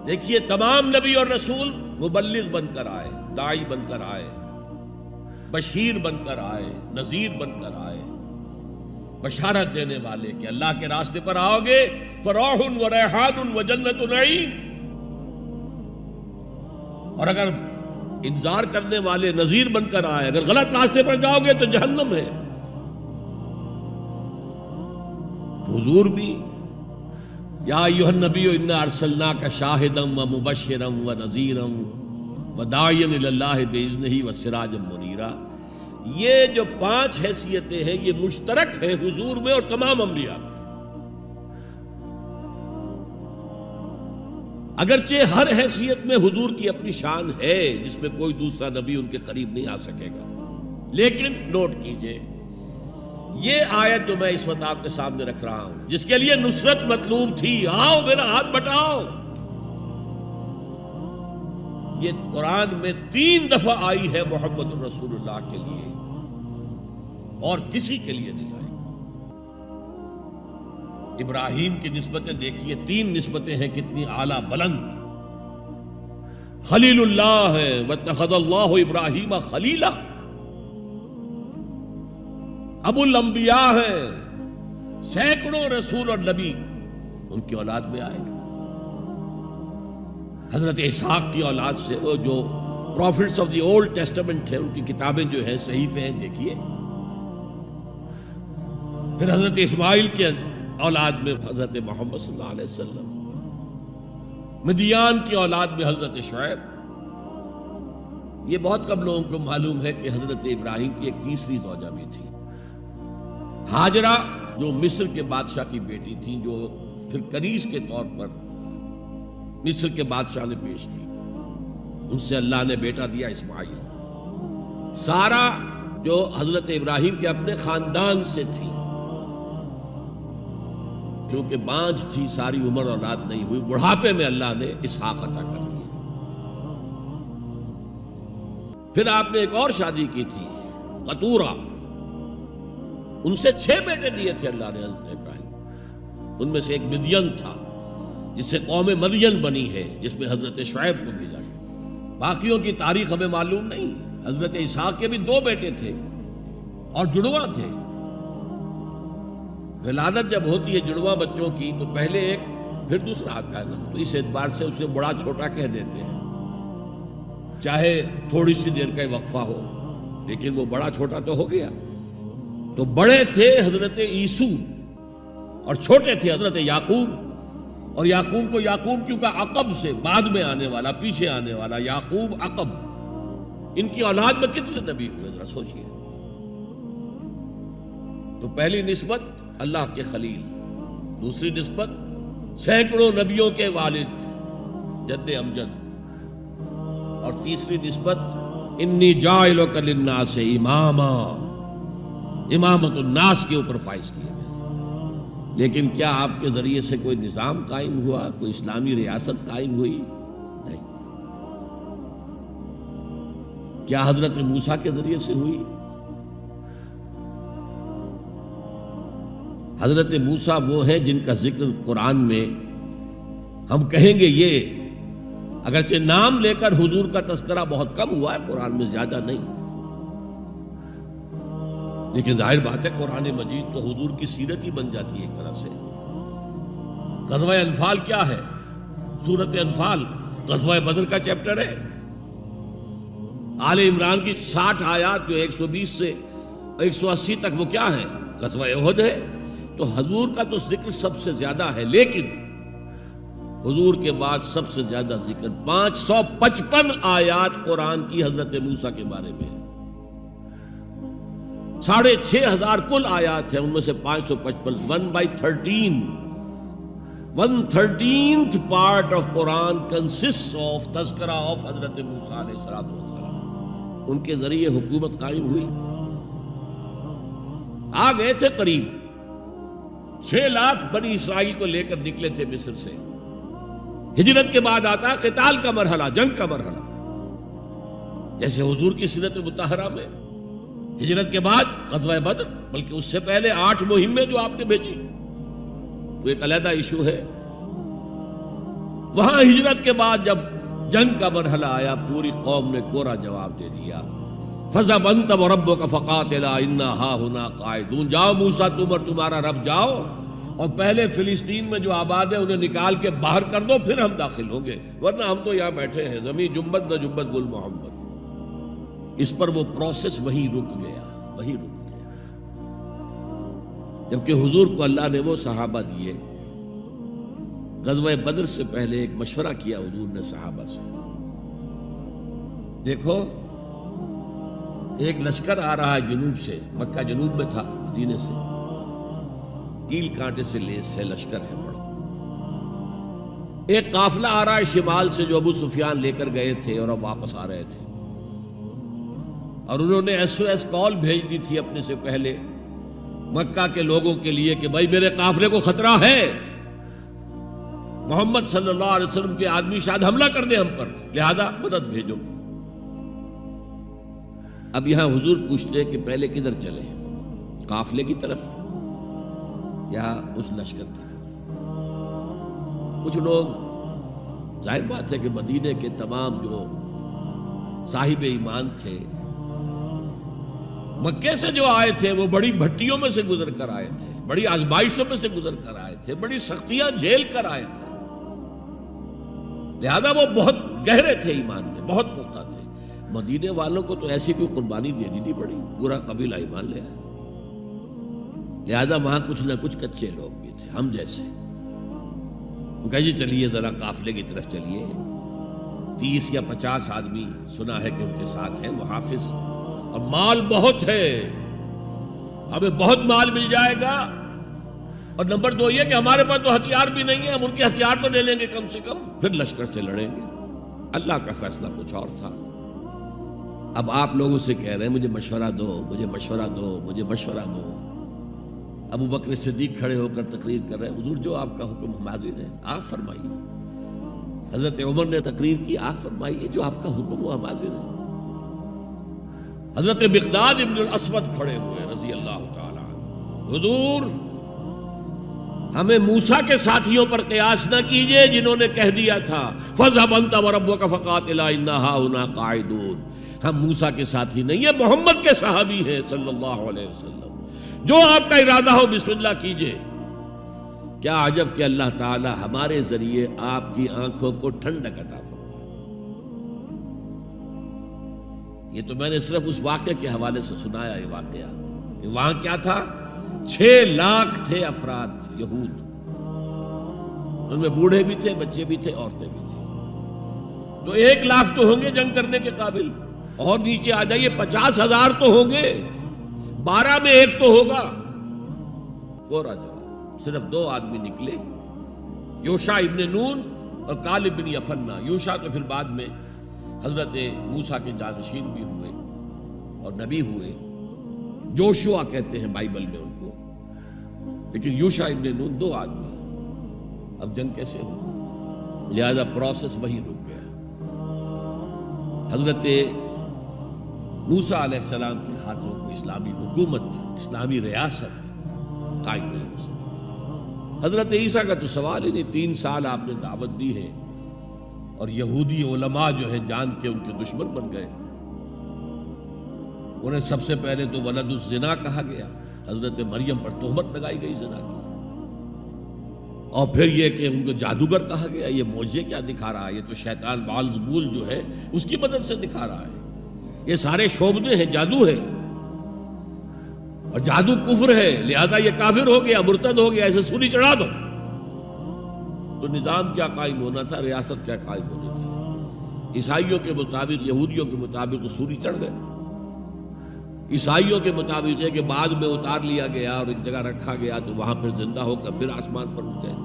دیکھیے تمام نبی اور رسول مبلغ بن کر آئے، داعی بن کر آئے، بشیر بن کر آئے، نذیر بن کر آئے، بشارت دینے والے کہ اللہ کے راستے پر آؤ گے فروح و ریحان و جنت نعیم، اور اگر انذار کرنے والے نذیر بن کر آئے، اگر غلط راستے پر جاؤ گے تو جہنم ہے۔ حضور بھی یا ایھا النبی انا ارسلناک شاہدا و مبشرا و نذیرا و داعیا الی اللہ باذنہ و سراجا منیرا، یہ جو 5 حیثیتیں ہیں یہ مشترک ہیں حضور میں اور تمام انبیاء میں۔ اگرچہ ہر حیثیت میں حضور کی اپنی شان ہے جس میں کوئی دوسرا نبی ان کے قریب نہیں آ سکے گا، لیکن نوٹ کیجئے یہ آیت جو میں اس وقت آپ کے سامنے رکھ رہا ہوں، جس کے لیے نصرت مطلوب تھی، آؤ میرا ہاتھ بٹاؤ، یہ قرآن میں 3 دفعہ آئی ہے محمد الرسول اللہ کے لیے، اور کسی کے لیے نہیں آئی۔ ابراہیم کی نسبتیں دیکھیے، 3 نسبتیں ہیں کتنی اعلیٰ بلند۔ خلیل اللہ ہے واتخذ اللہ ابراہیم خلیلا، ابو الانبیاء ہے، سینکڑوں رسول اور نبی ان کی اولاد میں آئے۔ حضرت اسحاق کی اولاد سے، وہ جو prophets of the old testament ہیں ان کی کتابیں جو ہیں صحیفے ہیں دیکھیے۔ پھر حضرت اسماعیل کے اولاد میں حضرت محمد صلی اللہ علیہ وسلم، مدیان کی اولاد میں حضرت شعیب۔ یہ بہت کم لوگوں کو معلوم ہے کہ حضرت ابراہیم کی ایک تیسری زوجہ بھی تھی، ہاجرہ، جو مصر کے بادشاہ کی بیٹی تھی، جو پھر کنیز کے طور پر مصر کے بادشاہ نے پیش کی، ان سے اللہ نے بیٹا دیا اسماعیل۔ سارا جو حضرت ابراہیم کے اپنے خاندان سے تھی، کیونکہ بانجھ تھی، ساری عمر اولاد نہیں ہوئی، بڑھاپے میں اللہ نے اسحاق عطا کر دیا۔ پھر آپ نے ایک اور شادی کی تھی، قطورہ، ان سے 6 بیٹے دیے تھے اللہ نے حضرت ابراہیم، ان میں سے ایک مدین تھا جس سے قوم مدین بنی ہے، جس میں حضرت شعیب کو بھیجا گیا۔ باقیوں کی تاریخ ہمیں معلوم نہیں۔ حضرت اسحاق کے بھی 2 بیٹے تھے اور جڑواں تھے۔ ولادت جب ہوتی ہے جڑواں بچوں کی تو پہلے ایک پھر دوسرا آتا ہے نا، تو اس اعتبار سے اسے بڑا چھوٹا کہہ دیتے ہیں، چاہے تھوڑی سی دیر کا وقفہ ہو، لیکن وہ بڑا چھوٹا تو ہو گیا۔ تو بڑے تھے حضرت عیسو اور چھوٹے تھے حضرت یعقوب، اور یعقوب کو یعقوب کیوں کہا؟ عقب سے، بعد میں آنے والا، پیچھے آنے والا، یعقوب عقب۔ ان کی اولاد میں کتنے نبی ہوئے ذرا سوچئے۔ تو پہلی نسبت اللہ کے خلیل، دوسری نسبت سینکڑوں نبیوں کے والد جد امجد، اور تیسری نسبت انی جاعلک للناس اماما، امامت الناس کے اوپر فائز کیا گیا۔ لیکن کیا آپ کے ذریعے سے کوئی نظام قائم ہوا، کوئی اسلامی ریاست قائم ہوئی؟ نہیں۔ کیا حضرت موسیٰ کے ذریعے سے ہوئی؟ حضرت موسیٰ وہ ہیں جن کا ذکر قرآن میں ہم کہیں گے، یہ اگرچہ نام لے کر حضور کا تذکرہ بہت کم ہوا ہے قرآن میں، زیادہ نہیں، لیکن ظاہر بات ہے قرآن مجید تو حضور کی سیرت ہی بن جاتی ہے ایک طرح سے۔ غزوہ انفال کیا ہے؟ سورۃ انفال غزوہ بدر کا چیپٹر ہے۔ آل عمران کی 60 آیات جو 120 سے 180 تک وہ کیا ہے؟ غزوہ احد ہے۔ تو حضور کا تو ذکر سب سے زیادہ ہے، لیکن حضور کے بعد سب سے زیادہ ذکر 555 آیات قرآن کی حضرت موسیٰ کے بارے میں ہے۔ 6500 کل آیات ہیں، ان میں سے 555 1/13 1/13th part of Quran consists of تذکرہ of حضرت موسیٰ علیہ السلام۔ ان کے ذریعے حکومت قائم ہوئی۔ آ گئے تھے قریب 6 لاکھ بنی اسرائیل کو لے کر نکلے تھے مصر سے۔ ہجرت کے بعد آتا ہے قتال کا مرحلہ، جنگ کا مرحلہ، جیسے حضور کی سیرت مطہرہ میں ہجرت کے بعد غزوہ بدر، بلکہ اس سے پہلے 8 مہمیں جو آپ نے بھیجی، وہ ایک علیحدہ ایشو ہے۔ وہاں ہجرت کے بعد جب جنگ کا مرحلہ آیا پوری قوم نے کوڑا جواب دے دیا، فَذَهَبْ أَنْتَ وَرَبُّكَ فَقَاتِلَا إِنَّا هَاهُنَا قَاعِدُونَ، جاؤ موسیٰ تم اور تمہارا رب جاؤ اور پہلے فلسطین میں جو آباد ہے انہیں نکال کے باہر کر دو، پھر ہم داخل ہوں گے، ورنہ ہم تو یہاں بیٹھے ہیں، زمین جنبت نہ جنبت گل محمد۔ اس پر وہ پروسیس وہیں رک گیا، وہیں رک گیا، جبکہ حضور کو اللہ نے وہ صحابہ دیے۔ غزوہ بدر سے پہلے ایک مشورہ کیا حضور نے صحابہ سے، دیکھو ایک لشکر آ رہا ہے جنوب سے، مکہ جنوب میں تھا مدینے سے، کیل کانٹے سے لیس ہے، لشکر ہے بڑا۔ ایک قافلہ آ رہا ہے شمال سے جو ابو سفیان لے کر گئے تھے اور اب واپس آ رہے تھے، اور انہوں نے SOS کال بھیج دی تھی اپنے سے پہلے مکہ کے لوگوں کے لیے کہ بھائی میرے قافلے کو خطرہ ہے، محمد صلی اللہ علیہ وسلم کے آدمی شاید حملہ کر دیں ہم پر، لہذا مدد بھیجو۔ اب یہاں حضور پوچھتے ہیں کہ پہلے کدھر چلے، قافلے کی طرف یا اس لشکر کی طرف؟ کچھ لوگ، ظاہر بات ہے کہ مدینے کے تمام جو صاحب ایمان تھے، مکے سے جو آئے تھے وہ بڑی بھٹیوں میں سے گزر کر آئے تھے، بڑی آزمائشوں میں سے گزر کر آئے تھے، بڑی سختیاں جھیل کر آئے تھے، لہذا وہ بہت گہرے تھے ایمان میں، بہت پختہ تھے۔ مدینے والوں کو تو ایسی کوئی قربانی دینی نہیں پڑی، پورا قبیلہ ایمان لے آیا، لہذا وہاں کچھ نہ کچھ کچے لوگ بھی تھے ہم جیسے۔ وہ کہا جی چلیے ذرا قافلے کی طرف چلیے، 30 یا 50 آدمی سنا ہے کہ ان کے ساتھ ہیں، وہ حافظ، اور مال بہت ہے، ہمیں بہت مال مل جائے گا، اور نمبر 2 یہ کہ ہمارے پاس تو ہتھیار بھی نہیں ہے، ہم ان کے ہتھیار تو لے لیں گے کم سے کم، پھر لشکر سے لڑیں گے۔ اللہ کا فیصلہ کچھ اور تھا۔ اب آپ لوگوں سے کہہ رہے ہیں مجھے مشورہ دو، مجھے مشورہ دو، مجھے مشورہ دو۔ ابو بکر صدیق کھڑے ہو کر تقریر کر رہے ہیں، حضور جو آپ کا حکم ہم حاضر ہیں، آپ فرمائیے۔ حضرت عمر نے تقریر کی، آپ فرمائیے جو آپ کا حکم ہو ہم حاضر ہیں۔ حضرت مقداد ابن الاسود کھڑے ہوئے رضی اللہ تعالی عنہ، حضور ہمیں موسیٰ کے ساتھیوں پر قیاس نہ کیجئے جنہوں نے کہہ دیا تھا فَاذْهَبْ أَنْتَ وَرَبُّكَ فَقَاتِلَا إِنَّا هَاهُنَا قَاعِدُونَ۔ ہم موسیٰ کے ساتھی نہیں، یہ محمد کے صحابی ہیں صلی اللہ علیہ وسلم، جو آپ کا ارادہ ہو بسم اللہ کیجئے۔ کیا عجب کہ اللہ تعالی ہمارے ذریعے آپ کی آنکھوں کو ٹھنڈک عطا فرمائے۔ یہ تو میں نے صرف اس واقعے کے حوالے سے سنایا، یہ واقعہ کہ وہاں کیا تھا، 6 لاکھ تھے افراد یہود، ان میں بوڑھے بھی تھے، بچے بھی تھے، عورتیں بھی تھیں، تو 1 لاکھ تو ہوں گے جنگ کرنے کے قابل، اور نیچے آ جائیے 50,000 تو ہوں گے، 12 میں 1 تو ہوگا۔ کوڑا جواب، صرف 2 آدمی نکلے، یوشع ابن نون اور کالب بن یفنہ۔ یوشع تو پھر بعد میں حضرت موسیٰ کے جانشین بھی ہوئے اور نبی ہوئے، جوشوا کہتے ہیں بائبل میں ان کو، لیکن یوشع ابن نون 2 آدمی۔ اب جنگ کیسے ہو، لہذا پروسیس وہی رک گیا۔ حضرت موسیٰ علیہ السلام کے ہاتھوں کو اسلامی حکومت، اسلامی ریاست قائم نہیں ہو سکی۔ حضرت عیسیٰ کا تو سوال ہی نہیں، 3 سال آپ نے دعوت دی ہے اور یہودی علماء جو ہے جان کے ان کے دشمن بن گئے۔ انہیں سب سے پہلے تو ولد الزنا کہا گیا، حضرت مریم پر تہمت لگائی گئی زنا کی، اور پھر یہ کہ ان کو جادوگر کہا گیا۔ یہ معجزے کیا دکھا رہا ہے، یہ تو شیطان بعلزبول جو ہے اس کی مدد سے دکھا رہا ہے، یہ سارے شعبدے ہیں، جادو ہے، اور جادو کفر ہے، لہذا یہ کافر ہو گیا، مرتد ہو گیا، ایسے سولی چڑھا دو۔ تو نظام کیا قائم ہونا تھا، ریاست کیا قائم ہونی تھی؟ عیسائیوں کے مطابق، یہودیوں کے مطابق تو سولی چڑھ گئے، عیسائیوں کے مطابق ہے کہ بعد میں اتار لیا گیا اور ایک جگہ رکھا گیا تو وہاں پھر زندہ ہو کر پھر آسمان پر اٹھ گئے۔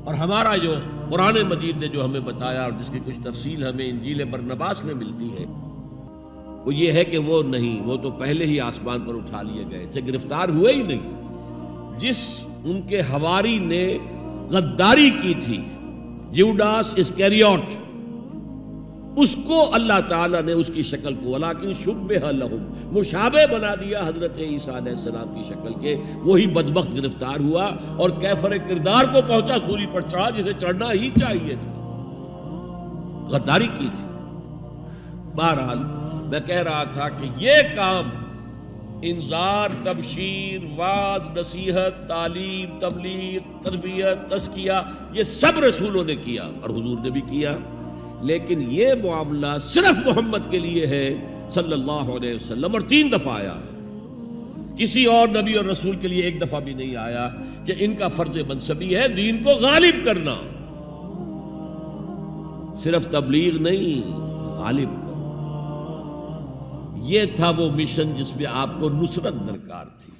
اور ہمارا جو قرآن مجید نے جو ہمیں بتایا اور جس کی کچھ تفصیل ہمیں انجیل برنباس میں ملتی ہے، وہ یہ ہے کہ وہ نہیں، وہ تو پہلے ہی آسمان پر اٹھا لیے گئے تھے، گرفتار ہوئے ہی نہیں۔ جس ان کے حواری نے غداری کی تھی، یوڈاس اسکریوٹ، اس کو اللہ تعالیٰ نے اس کی شکل کو ولیکن شبہ لہم مشابہ بنا دیا حضرت عیسیٰ علیہ السلام کی شکل کے. وہی بدبخت گرفتار ہوا اور کیفر کردار کو پہنچا، سولی پر چڑھا جسے چڑھنا ہی چاہیے تھا، غداری کی تھی. بہرحال میں کہہ رہا تھا کہ یہ کام انذار، تبشیر، واعظ، نصیحت، تعلیم، تبلیغ، تربیت، تزکیہ، یہ سب رسولوں نے کیا اور حضور نے بھی کیا. لیکن یہ معاملہ صرف محمد کے لیے ہے صلی اللہ علیہ وسلم، اور 3 دفعہ آیا ہے. کسی اور نبی اور رسول کے لیے 1 دفعہ بھی نہیں آیا کہ ان کا فرض منصبی ہے دین کو غالب کرنا. صرف تبلیغ نہیں، غالب کرنا. یہ تھا وہ مشن جس میں آپ کو نصرت درکار تھی.